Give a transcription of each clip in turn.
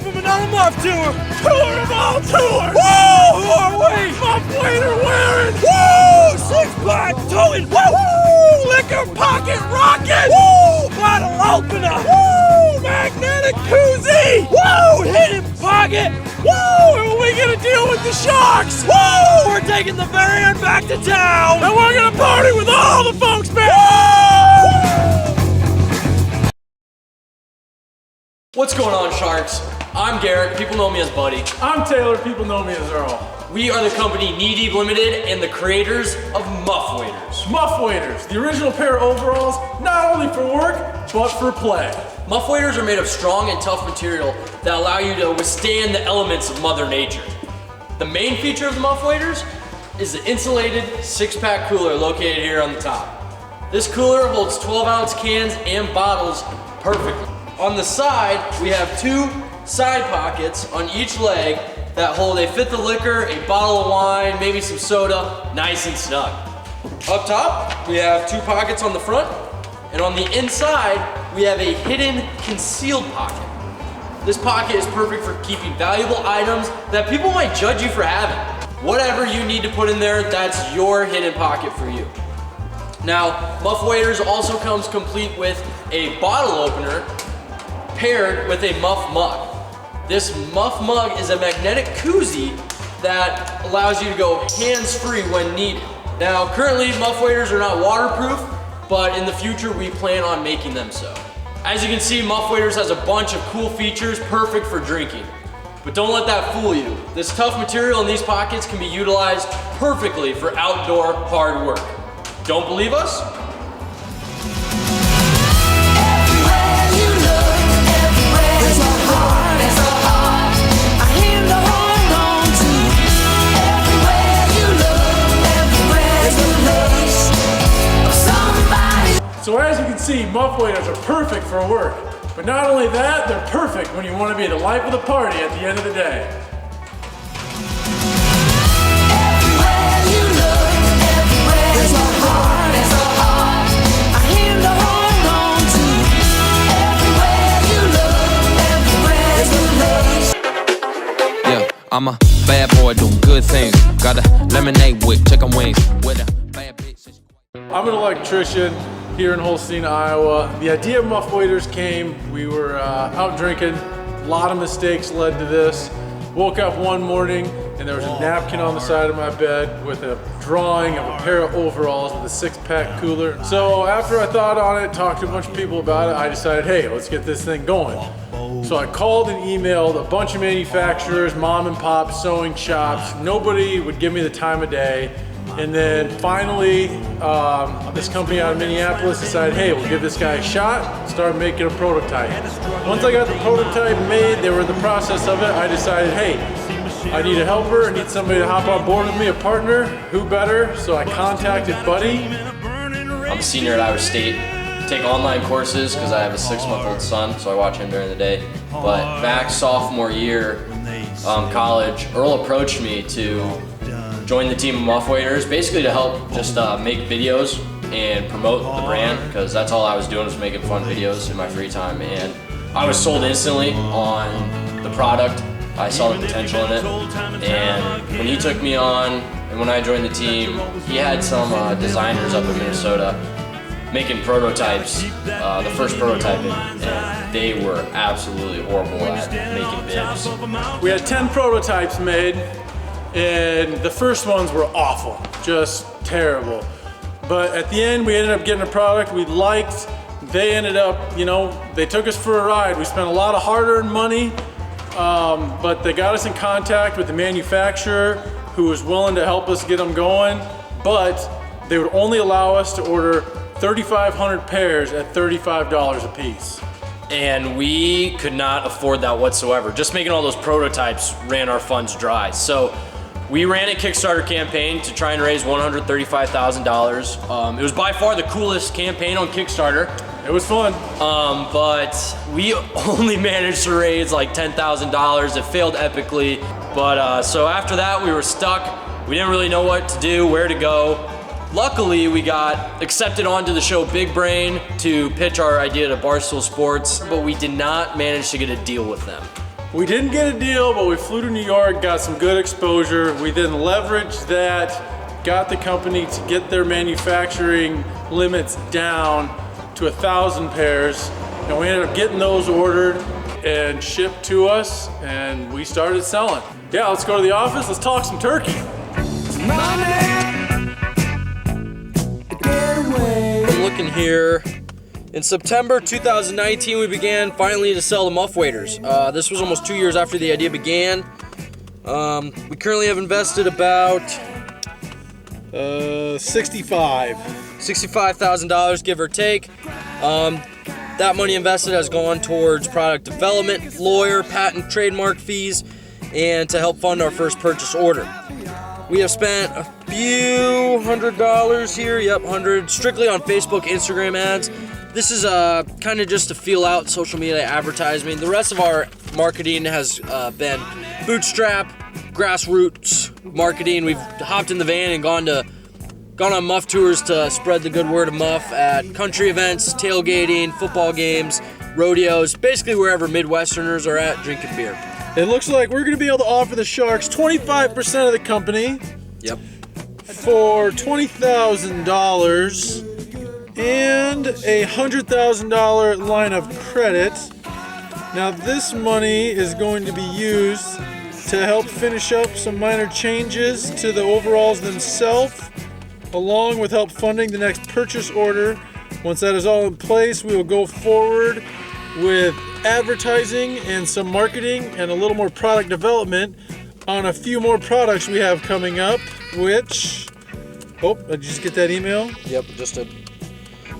from another Muff tour. Tour of all tours. Woo! Who are we? Muff waiter wearing. Woo! Six-pack towing. Woo! Liquor pocket rocket. Woo! Bottle opener. Woo! Magnetic koozie. Woo! Hidden pocket. Woo! And we gonna deal with the sharks. Woo! We're taking the van back to town. And we're gonna party with all the folks, man. Woo! What's going on, Sharks? I'm Garrett, people know me as Buddy. I'm Taylor, people know me as Earl. We are the company Knee Deep Limited and the creators of Muff Waders. Muff Waders, the original pair of overalls, not only for work, but for play. Muff Waders are made of strong and tough material that allow you to withstand the elements of Mother Nature. The main feature of the Muff Waders is the insulated 6-pack cooler located here on the top. This cooler holds 12-ounce cans and bottles perfectly. On the side, we have 2 side pockets on each leg that hold a fifth of liquor, a bottle of wine, maybe some soda, nice and snug. Up top, we have 2 pockets on the front, and on the inside, we have a hidden concealed pocket. This pocket is perfect for keeping valuable items that people might judge you for having. Whatever you need to put in there, that's your hidden pocket for you. Now, Muff Waders also comes complete with a bottle opener paired with a Muff mug. This Muff mug is a magnetic koozie that allows you to go hands-free when needed. Now, currently Muff Waders are not waterproof, but in the future we plan on making them so. As you can see, Muff Waders has a bunch of cool features perfect for drinking. But don't let that fool you. This tough material in these pockets can be utilized perfectly for outdoor hard work. Don't believe us? So as you can see, Muff Waders are perfect for work. But not only that, they're perfect when you want to be the life of the party at the end of the day. Yeah, I'm a bad boy doing good things. Got a lemonade with chicken wings with a bad bitch. I'm an electrician here in Holstein, Iowa. The idea of Muff Waders came, we were out drinking, a lot of mistakes led to this. Woke up one morning and there was a napkin on the side of my bed with a drawing of a pair of overalls with a 6-pack cooler. So after I thought on it, talked to a bunch of people about it, I decided, hey, let's get this thing going. So I called and emailed a bunch of manufacturers, mom and pop, sewing shops. Nobody would give me the time of day. And then finally, this company out of Minneapolis decided, hey, we'll give this guy a shot, started making a prototype. Once I got the prototype made, they were in the process of it, I decided, hey, I need a helper, I need somebody to hop on board with me, a partner, who better? So I contacted Buddy. I'm a senior at Iowa State. Take online courses because I have a 6-month-old son, so I watch him during the day. But back sophomore year, college, Earl approached me to join the team of Muff Waders, basically to help just make videos and promote the brand, because that's all I was doing, was making fun videos in my free time. And I was sold instantly on the product. I saw the potential in it. And when he took me on, and when I joined the team, he had some designers up in Minnesota making prototypes, the first prototyping, and they were absolutely horrible at making bibs. We had 10 prototypes made, and the first ones were awful, just terrible. But at the end, we ended up getting a product we liked. They ended up, you know, they took us for a ride. We spent a lot of hard-earned money, but they got us in contact with the manufacturer who was willing to help us get them going, but they would only allow us to order 3,500 pairs at $35 a piece. And we could not afford that whatsoever. Just making all those prototypes ran our funds dry. So we ran a Kickstarter campaign to try and raise $135,000. It was by far the coolest campaign on Kickstarter. It was fun. But we only managed to raise like $10,000. It failed epically. But so after that, we were stuck. We didn't really know what to do, where to go. Luckily, we got accepted onto the show Big Brain to pitch our idea to Barstool Sports, but we did not manage to get a deal with them. We didn't get a deal, but we flew to New York, got some good exposure. We then leveraged that, got the company to get their manufacturing limits down to 1,000 pairs. And we ended up getting those ordered and shipped to us, and we started selling. Yeah, let's go to the office, let's talk some turkey. I'm looking here. In September 2019, we began finally to sell the Muff waders. This was almost 2 years after the idea began. We currently have invested about $65,000, give or take. That money invested has gone towards product development, lawyer, patent, trademark fees, and to help fund our first purchase order. We have spent a few $100s here, yep, 100, strictly on Facebook, Instagram ads. This is kind of just to feel out social media advertising. The rest of our marketing has been bootstrap, grassroots marketing. We've hopped in the van and gone on Muff tours to spread the good word of Muff at country events, tailgating, football games, rodeos, basically wherever Midwesterners are at drinking beer. It looks like we're gonna be able to offer the Sharks 25% of the company. Yep. For $20,000 and a $100,000 line of credit. Now this money is going to be used to help finish up some minor changes to the overalls themselves, along with help funding the next purchase order. Once that is all in place, we will go forward with advertising and some marketing and a little more product development on a few more products we have coming up, which, did you just get that email? Yep,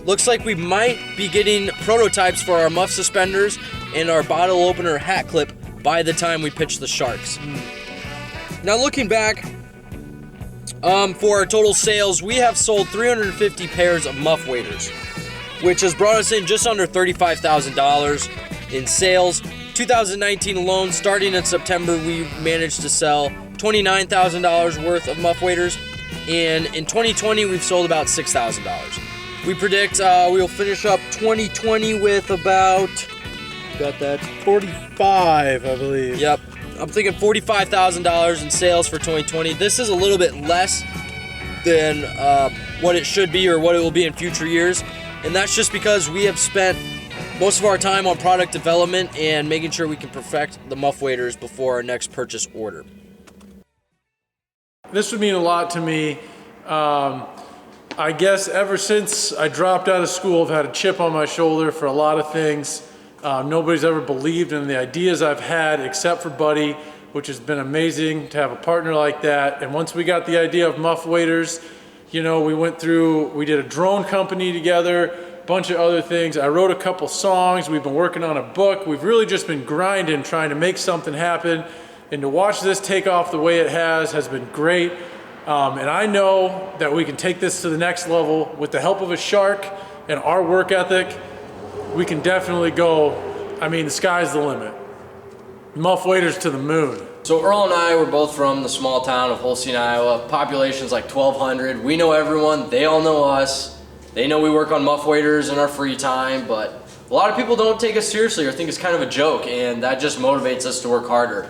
looks like we might be getting prototypes for our Muff suspenders and our bottle opener hat clip by the time we pitch the Sharks. Now looking back, for our total sales, we have sold 350 pairs of Muff waders, which has brought us in just under $35,000 in sales. 2019 alone, starting in September, we managed to sell $29,000 worth of Muff waders, and in 2020 we've sold about $6,000. We predict we will finish up 2020 with about, 45, I believe. Yep, I'm thinking $45,000 in sales for 2020. This is a little bit less than what it should be or what it will be in future years, and that's just because we have spent most of our time on product development and making sure we can perfect the Muff waders before our next purchase order. This would mean a lot to me. I guess ever since I dropped out of school, I've had a chip on my shoulder for a lot of things. Nobody's ever believed in the ideas I've had except for Buddy, which has been amazing to have a partner like that. And once we got the idea of Muff waders, we did a drone company together, a bunch of other things. I wrote a couple songs. We've been working on a book. We've really just been grinding, trying to make something happen. And to watch this take off the way it has been great. And I know that we can take this to the next level with the help of a Shark and our work ethic. We can definitely go, the sky's the limit. Muff waders to the moon. So Earl and I were both from the small town of Holstein, Iowa. Population's like 1,200. We know everyone, they all know us. They know we work on Muff waders in our free time, but a lot of people don't take us seriously or think it's kind of a joke, and that just motivates us to work harder.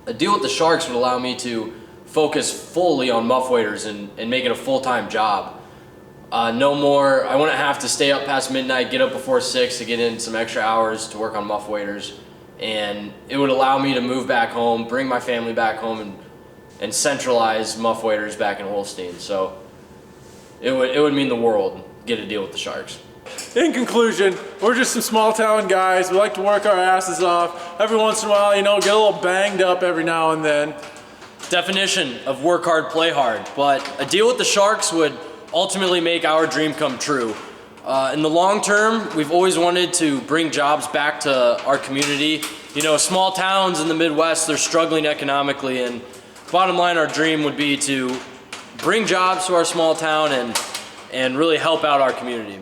A deal with the Sharks would allow me to focus fully on Muff waders and make it a full-time job. No more, I wouldn't have to stay up past midnight, get up before 6 to get in some extra hours to work on Muff waders. And it would allow me to move back home, bring my family back home, and centralize Muff waders back in Holstein. So it would mean the world, get a deal with the Sharks. In conclusion, we're just some small town guys. We like to work our asses off. Every once in a while, get a little banged up every now and then. Definition of work hard, play hard. But a deal with the Sharks would ultimately make our dream come true. In the long term, we've always wanted to bring jobs back to our community. Small towns in the Midwest, they're struggling economically, and bottom line, our dream would be to bring jobs to our small town and really help out our community.